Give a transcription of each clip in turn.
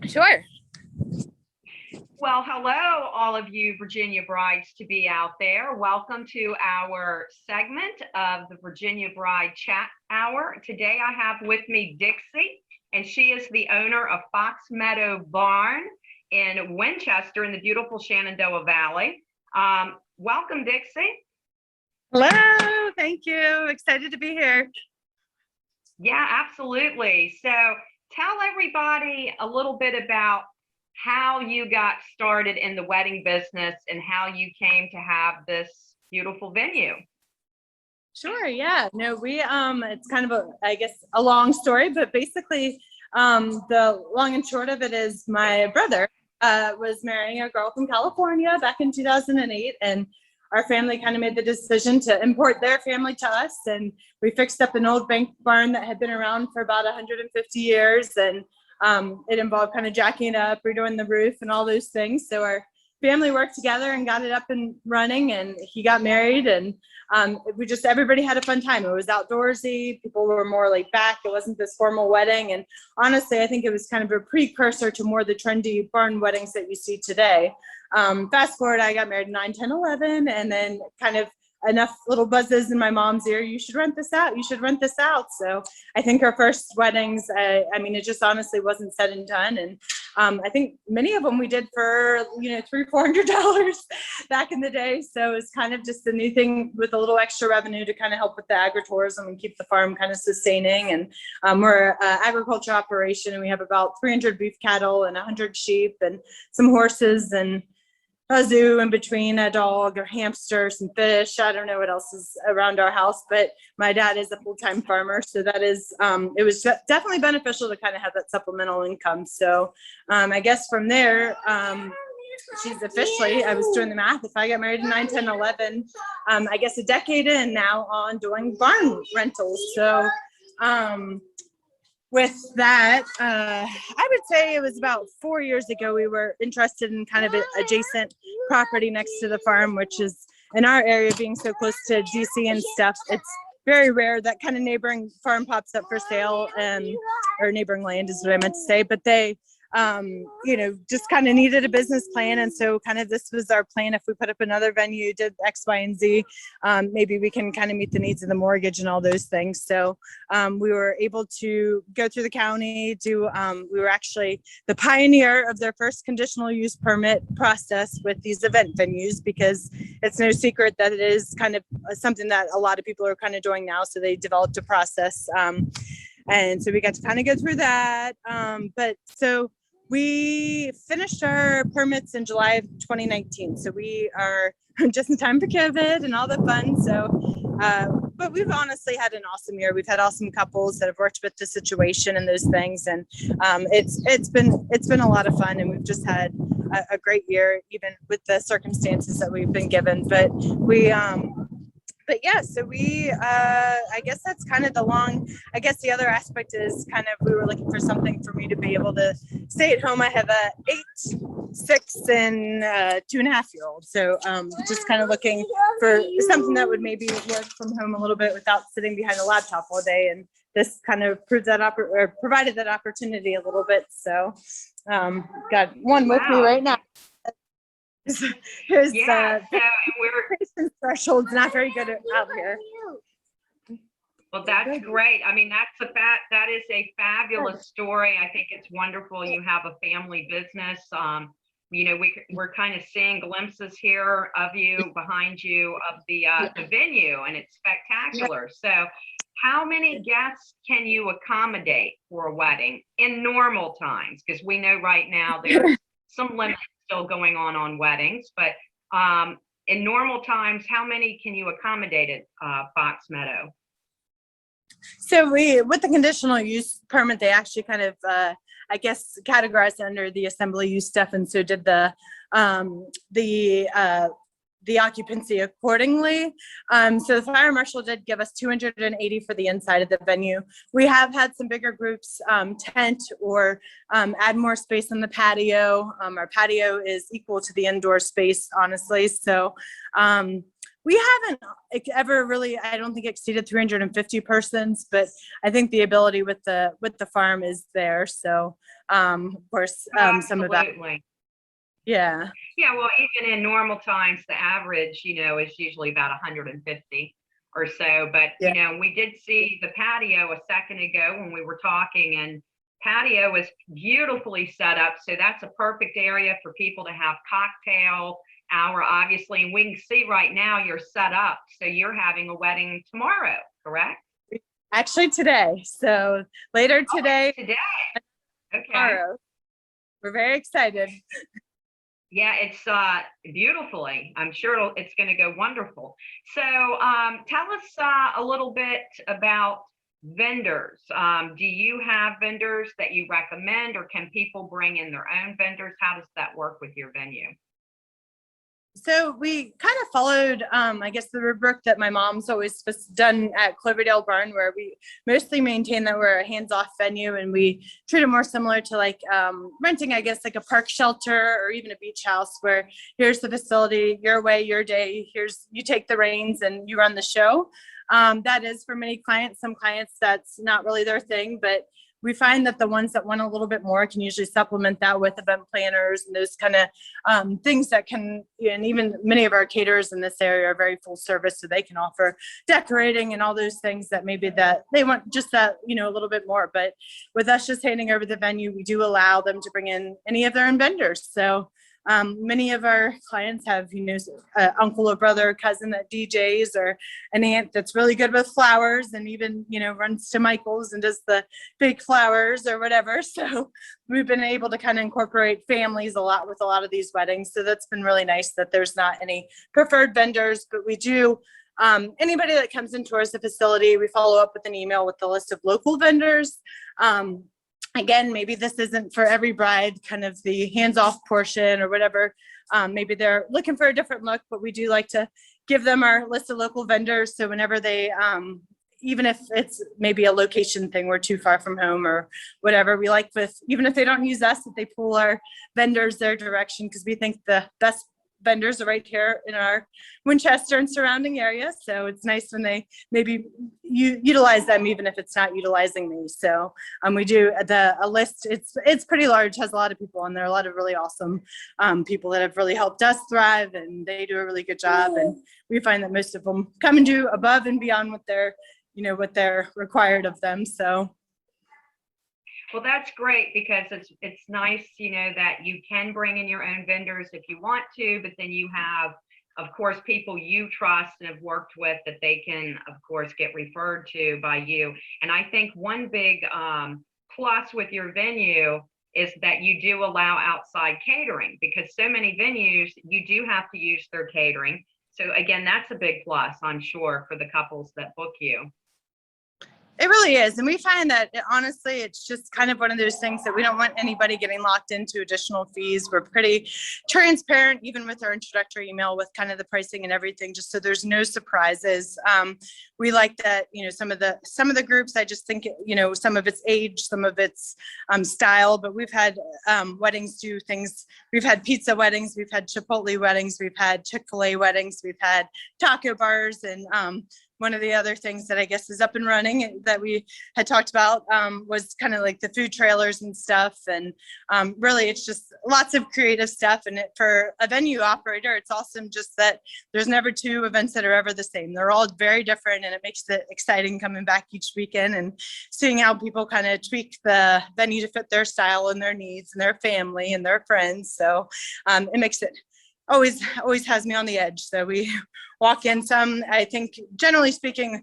Sure. Well, hello, all of you Virginia brides to be out there. Welcome to our segment of the Virginia Bride Chat Hour. Today I have with me Dixie, and she is the owner of Fox Meadow Barn in Winchester in the beautiful Shenandoah Valley. Welcome, Dixie. Hello. Thank you. Excited to be here. Yeah, absolutely. So tell everybody a little bit about how you got started in the wedding business and how you came to have this beautiful venue. Sure. Yeah. No, it's kind of I guess a long story, but basically, the long and short of it is my brother was marrying a girl from California back in 2008, and our family kind of made the decision to import their family to us, and we fixed up an old bank barn that had been around for about 150 years, and it involved kind of jacking it up, redoing the roof, and all those things. So our family worked together and got it up and running, and he got married, and everybody had a fun time. It was outdoorsy. People were more laid back. It wasn't this formal wedding. And honestly, I think it was kind of a precursor to more the trendy barn weddings that you see today. Fast forward, I got married in 9, 10, 11, and then kind of enough little buzzes in my mom's ear. You should rent this out. You should rent this out. So I think our first weddings, I mean, it just honestly wasn't said and done. And I think many of them we did for, $300-$400 back in the day. So it's kind of just a new thing with a little extra revenue to kind of help with the agritourism and keep the farm kind of sustaining. And we're an agriculture operation, and we have about 300 beef cattle and 100 sheep and some horses and a zoo in between, a dog or hamster, some fish. I don't know what else is around our house, but my dad is a full-time farmer. So that is, it was definitely beneficial to kind of have that supplemental income. So I guess from there, she's officially, I was doing the math, if I got married in 9, 10, 11, I guess a decade in now on doing barn rentals. So with that, I would say it was about 4 years ago, we were interested in kind of an adjacent property next to the farm, which is in our area being so close to DC and stuff. It's very rare that kind of neighboring farm pops up for sale, or neighboring land is what I meant to say, but they, just kind of needed a business plan. And so kind of this was our plan. If we put up another venue, did X, Y, and Z, maybe we can kind of meet the needs of the mortgage and all those things. So we were able to go through the county, we were actually the pioneer of their first conditional use permit process with these event venues, because it's no secret that it is kind of something that a lot of people are kind of doing now. So they developed a process. And so we got to kind of go through that. But so we finished our permits in July of 2019. So we are just in time for COVID and all the fun. So, but we've honestly had an awesome year. We've had awesome couples that have worked with the situation and those things. And it's been a lot of fun. And we've just had a great year, even with the circumstances that we've been given. But yeah, so I guess that's kind of I guess the other aspect is kind of, we were looking for something for me to be able to stay at home. I have a 8, 6, and 2.5-year-old. So just kind of looking for something that would maybe work from home a little bit without sitting behind a laptop all day. And this kind of provided that opportunity a little bit. So got one with me right now. So we're threshold's not very good out here. Well, that's great. I mean, that is a fabulous story. I think it's wonderful. You have a family business. We're kind of seeing glimpses here of you, behind you, of the venue, and it's spectacular. So how many guests can you accommodate for a wedding in normal times? Because we know right now there's some limits still going on weddings, but in normal times, how many can you accommodate at Fox Meadow? So with the conditional use permit, they actually kind of, I guess, categorized under the assembly use stuff, and so did the occupancy accordingly. So the fire marshal did give us 280 for the inside of the venue. We have had some bigger groups tent or add more space on the patio. Our patio is equal to the indoor space, honestly. So We haven't ever really, I don't think, exceeded 350 persons, but I think the ability with the farm is there. So, of course, some of that. Absolutely. Yeah. Yeah, well, even in normal times, the average, is usually about 150 or so. But, Yeah. we did see the patio a second ago when we were talking, and patio is beautifully set up. So that's a perfect area for people to have cocktail hour, obviously. And we can see right now you're set up. So you're having a wedding tomorrow, correct? Actually today. So later today, Today. Okay. tomorrow. We're very excited. Yeah, it's beautifully. I'm sure it's going to go wonderful. So tell us a little bit about vendors. Do you have vendors that you recommend, or can people bring in their own vendors? How does that work with your venue? So we kind of followed, I guess, the rubric that my mom's always done at Cloverdale Barn, where we mostly maintain that we're a hands-off venue, and we treat it more similar to like renting, I guess, like a park shelter or even a beach house, where here's the facility, your way, your day. Here's, you take the reins and you run the show. That is for many clients. Some clients, that's not really their thing, but we find that the ones that want a little bit more can usually supplement that with event planners and those kind of things that can, and even many of our caterers in this area are very full service, so they can offer decorating and all those things that maybe that they want just that, a little bit more. But with us just handing over the venue, we do allow them to bring in any of their own vendors. So many of our clients have, an uncle or brother or cousin that DJs, or an aunt that's really good with flowers and even, runs to Michael's and does the big flowers or whatever. So we've been able to kind of incorporate families a lot with a lot of these weddings. So that's been really nice that there's not any preferred vendors, but we do, anybody that comes into our facility, we follow up with an email with the list of local vendors. Again, maybe this isn't for every bride, kind of the hands-off portion or whatever. Maybe they're looking for a different look, but we do like to give them our list of local vendors. So whenever they, even if it's maybe a location thing, we're too far from home or whatever, we like with, even if they don't use us, that they pull our vendors their direction, because we think the best vendors are right here in our Winchester and surrounding area. So it's nice when they maybe utilize them, even if it's not utilizing me. So we do a list. It's pretty large, has a lot of people on there, a lot of really awesome people that have really helped us thrive, and they do a really good job. And we find that most of them come and do above and beyond what they're required of them. So. Well, that's great, because it's nice, that you can bring in your own vendors if you want to, but then you have, of course, people you trust and have worked with that they can, of course, get referred to by you. And I think one big plus with your venue is that you do allow outside catering, because so many venues, you do have to use their catering. So again, that's a big plus, I'm sure, for the couples that book you. It really is. And we find that honestly, it's just kind of one of those things that we don't want anybody getting locked into additional fees. We're pretty transparent, even with our introductory email, with kind of the pricing and everything, just so there's no surprises. We like that, some of the groups, I just think, some of its age, some of its style, but we've had weddings do things. We've had pizza weddings, we've had Chipotle weddings, we've had Chick-fil-A weddings, we've had taco bars, and one of the other things that I guess is up and running that we had talked about was kind of like the food trailers and stuff. And really, it's just lots of creative stuff. And for a venue operator, it's awesome just that there's never two events that are ever the same. They're all very different, and it makes it exciting coming back each weekend and seeing how people kind of tweak the venue to fit their style and their needs and their family and their friends. So it makes it always has me on the edge. So we walk in I think generally speaking,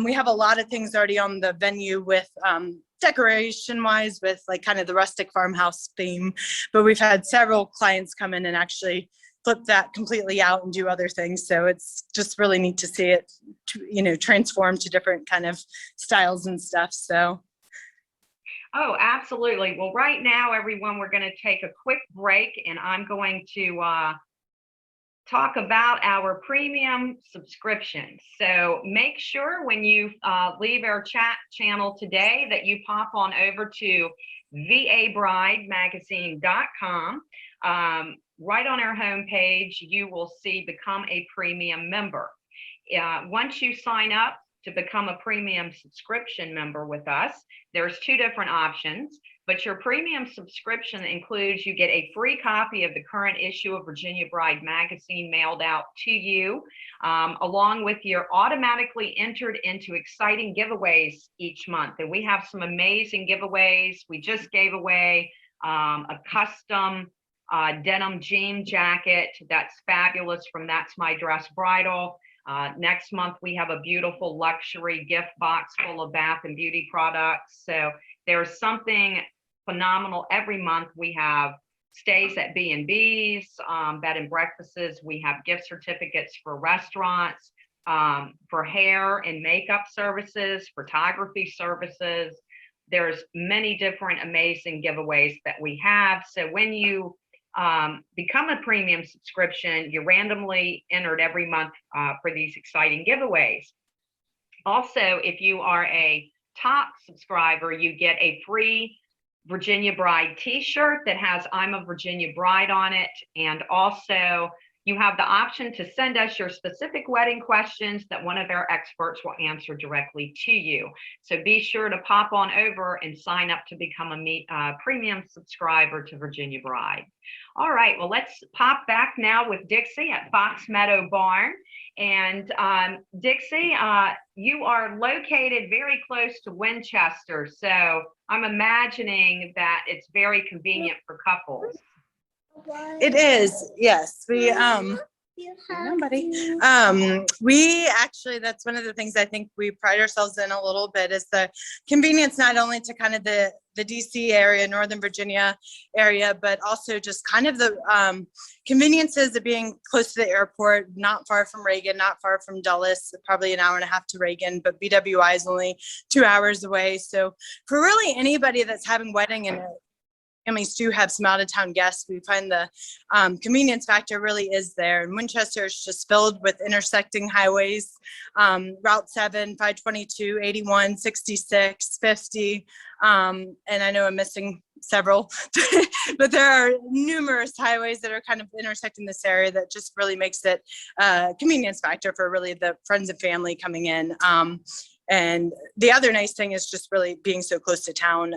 we have a lot of things already on the venue with decoration wise, with like kind of the rustic farmhouse theme, but we've had several clients come in and actually flip that completely out and do other things. So it's just really neat to see it, transform to different kind of styles and stuff. So. Oh, absolutely. Well, right now, everyone, we're going to take a quick break, and I'm going to talk about our premium subscriptions. So make sure when you leave our chat channel today that you pop on over to vabridemagazine.com. right on our homepage, you will see Become a Premium Member. Once you sign up to become a premium subscription member with us, there's two different options, but your premium subscription includes you get a free copy of the current issue of Virginia Bride magazine mailed out to you, along with your automatically entered into exciting giveaways each month. And we have some amazing giveaways. We just gave away a custom denim jean jacket that's fabulous from That's My Dress Bridal. Next month, we have a beautiful luxury gift box full of bath and beauty products. So there's something phenomenal every month. We have stays at B&Bs, bed and breakfasts. We have gift certificates for restaurants, for hair and makeup services, photography services. There's many different amazing giveaways that we have. So when you become a premium subscription, you're randomly entered every month for these exciting giveaways. Also, if you are a top subscriber, you get a free Virginia Bride t-shirt that has I'm a Virginia Bride on it. And also you have the option to send us your specific wedding questions that one of our experts will answer directly to you. So be sure to pop on over and sign up to become a premium subscriber to Virginia Bride. All right, well, let's pop back now with Dixie at Fox Meadow Barn. And Dixie, you are located very close to Winchester, so I'm imagining that it's very convenient for couples. It is, yes. We we actually, that's one of the things I think we pride ourselves in a little bit, is the convenience, not only to kind of the DC area, Northern Virginia area, but also just kind of the conveniences of being close to the airport, not far from Reagan, not far from Dulles, probably an hour and a half to Reagan, but BWI is only 2 hours away. So for really anybody that's having wedding and families do have some out-of-town guests, we find the convenience factor really is there. And Winchester is just filled with intersecting highways, Route 7, 522, 81, 66, 50. And I know I'm missing several, but there are numerous highways that are kind of intersecting this area that just really makes it a convenience factor for really the friends and family coming in. And the other nice thing is just really being so close to town.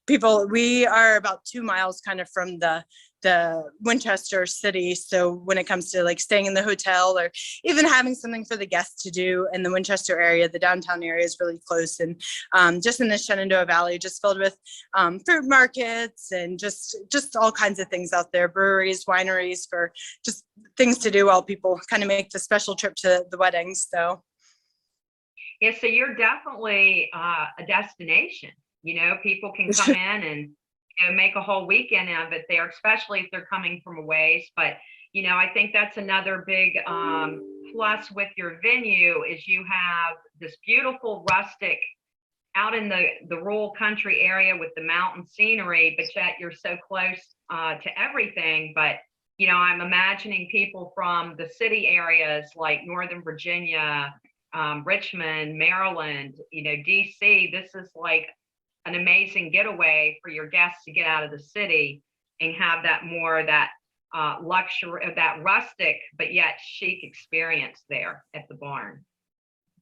We are about 2 miles kind of from the Winchester city. So when it comes to like staying in the hotel or even having something for the guests to do in the Winchester area, the downtown area is really close. And just in the Shenandoah Valley, just filled with fruit markets and just all kinds of things out there, breweries, wineries, for just things to do while people kind of make the special trip to the weddings. So. Yeah, so you're definitely a destination. You know, people can come in and make a whole weekend of it there, especially if they're coming from a ways. But I think that's another big plus with your venue is you have this beautiful rustic out in the rural country area with the mountain scenery, but yet you're so close to everything. But I'm imagining people from the city areas like Northern Virginia, Richmond, Maryland, DC. This is like an amazing getaway for your guests to get out of the city and have that luxury, that rustic but yet chic experience there at the barn.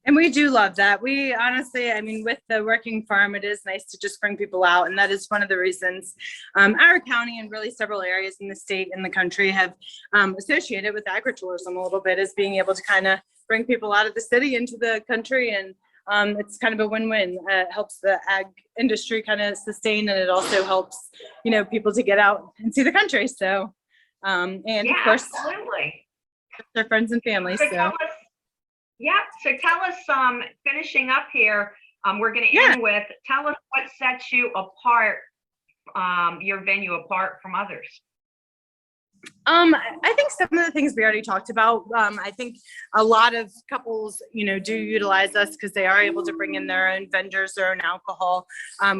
And we do love that. We honestly, with the working farm, it is nice to just bring people out. And that is one of the reasons our county and really several areas in the state and the country have associated with agritourism a little bit, is being able to kind of bring people out of the city into the country. And it's kind of a win-win. It helps the ag industry kind of sustain, and it also helps, people to get out and see the country. So, and yeah, of course, absolutely, their friends and family. So. So tell us, finishing up here, we're going to end with, tell us what sets you apart, your venue apart from others. I think some of the things we already talked about. I think a lot of couples, do utilize us because they are able to bring in their own vendors, their own alcohol.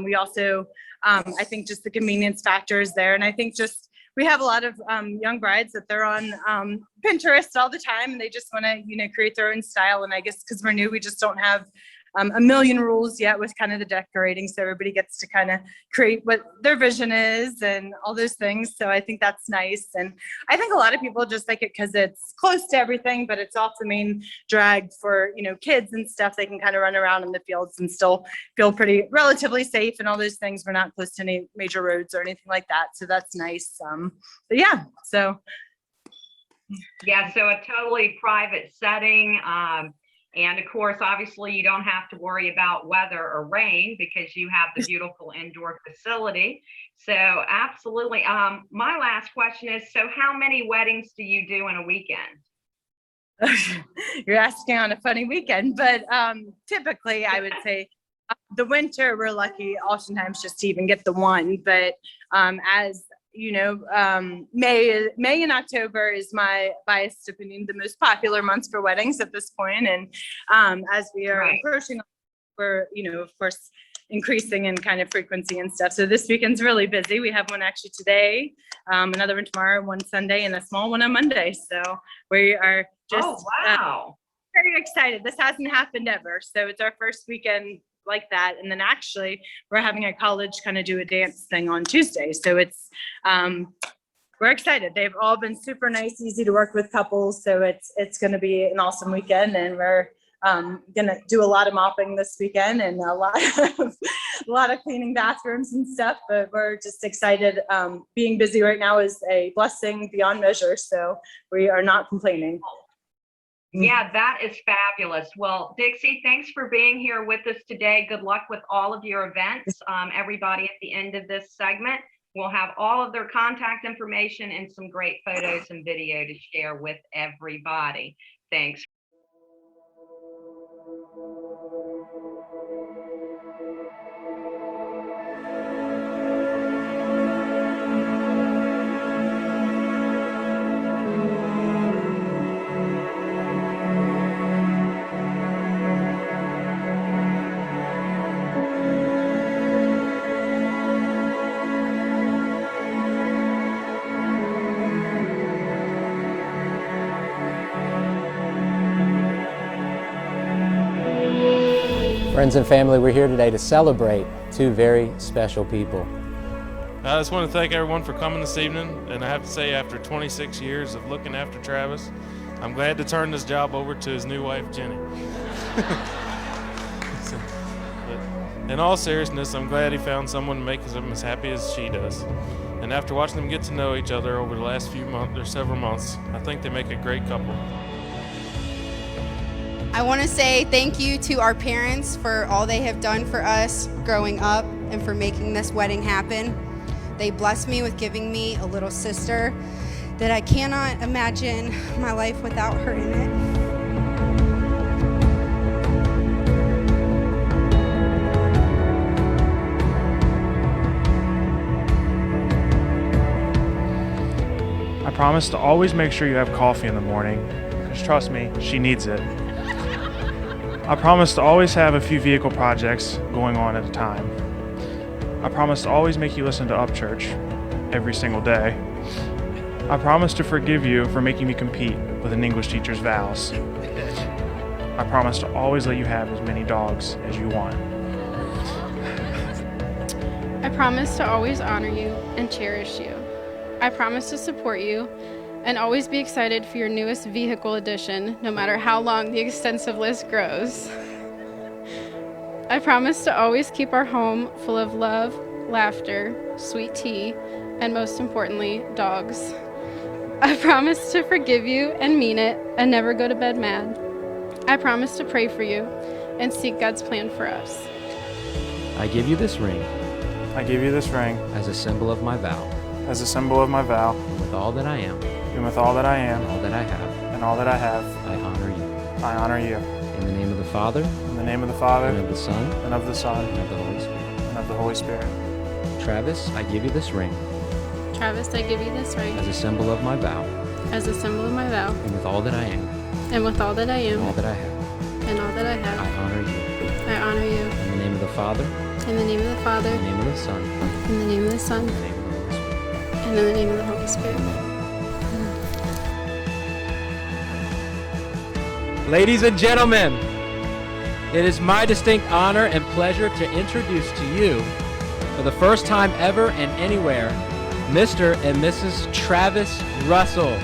We also, I think just the convenience factor is there. And I think just, we have a lot of young brides that they're on Pinterest all the time, and they just want to, create their own style. And I guess because we're new, we just don't have a million rules yet with kind of the decorating. So everybody gets to kind of create what their vision is and all those things. So I think that's nice. And I think a lot of people just like it because it's close to everything, but it's off the main drag for, kids and stuff. They can kind of run around in the fields and still feel pretty relatively safe and all those things. We're not close to any major roads or anything like that. So that's nice. But yeah, so. Yeah, so a totally private setting. And of course, obviously, you don't have to worry about weather or rain because you have the beautiful indoor facility. So absolutely. My last question is, so how many weddings do you do in a weekend? You're asking on a funny weekend, but typically I would say the winter, we're lucky oftentimes just to even get the one. But as May and October is my biased opinion, the most popular months for weddings at this point. And as we are approaching, we're, of course, increasing in kind of frequency and stuff. So this weekend's really busy. We have one actually today, another one tomorrow, one Sunday, and a small one on Monday. So we are just very excited. This hasn't happened ever. So it's our first weekend like that. And then actually we're having a college kind of do a dance thing on Tuesday. So it's, we're excited. They've all been super nice, easy to work with couples. So it's going to be an awesome weekend, and we're going to do a lot of mopping this weekend and a lot of cleaning bathrooms and stuff, but we're just excited. Being busy right now is a blessing beyond measure. So we are not complaining. Yeah, that is fabulous. Well, Dixie, thanks for being here with us today. Good luck with all of your events. Everybody at the end of this segment will have all of their contact information and some great photos and video to share with everybody. Thanks. Friends and family, we're here today to celebrate two very special people. I just want to thank everyone for coming this evening, and I have to say, after 26 years of looking after Travis, I'm glad to turn this job over to his new wife, Jenny. In all seriousness, I'm glad he found someone to make him as happy as she does. And after watching them get to know each other over the last few months, or several months, I think they make a great couple. I want to say thank you to our parents for all they have done for us growing up and for making this wedding happen. They blessed me with giving me a little sister that I cannot imagine my life without her in it. I promise to always make sure you have coffee in the morning, because trust me, she needs it. I promise to always have a few vehicle projects going on at a time. I promise to always make you listen to Upchurch every single day. I promise to forgive you for making me compete with an English teacher's vows. I promise to always let you have as many dogs as you want. I promise to always honor you and cherish you. I promise to support you and always be excited for your newest vehicle addition, no matter how long the extensive list grows. I promise to always keep our home full of love, laughter, sweet tea, and most importantly, dogs. I promise to forgive you and mean it and never go to bed mad. I promise to pray for you and seek God's plan for us. I give you this ring I give you this ring as a symbol of my vow, as a symbol of my vow, with all that I am and with all that I am and all that I have, and all that I have, I honor you. I honor you. In the name of the Father, In the name of the Father, and of the Son, and of the Son, and of the Holy Spirit. and of the Holy Spirit. Travis, I give you this ring Travis, I give you this ring as a symbol of my vow, as a symbol of my vow, and with all that I am and with all that I and am all that I have, and all that I I have, honor you. I honor you. In the name of the Father, In the name of the Father, in the name of the Son, in the name of the Son, in the name of the Holy Spirit. and in the name of the Holy Spirit. Ladies and gentlemen, It is my distinct honor and pleasure to introduce to you, for the first time ever and anywhere, Mr. and Mrs. Travis Russell.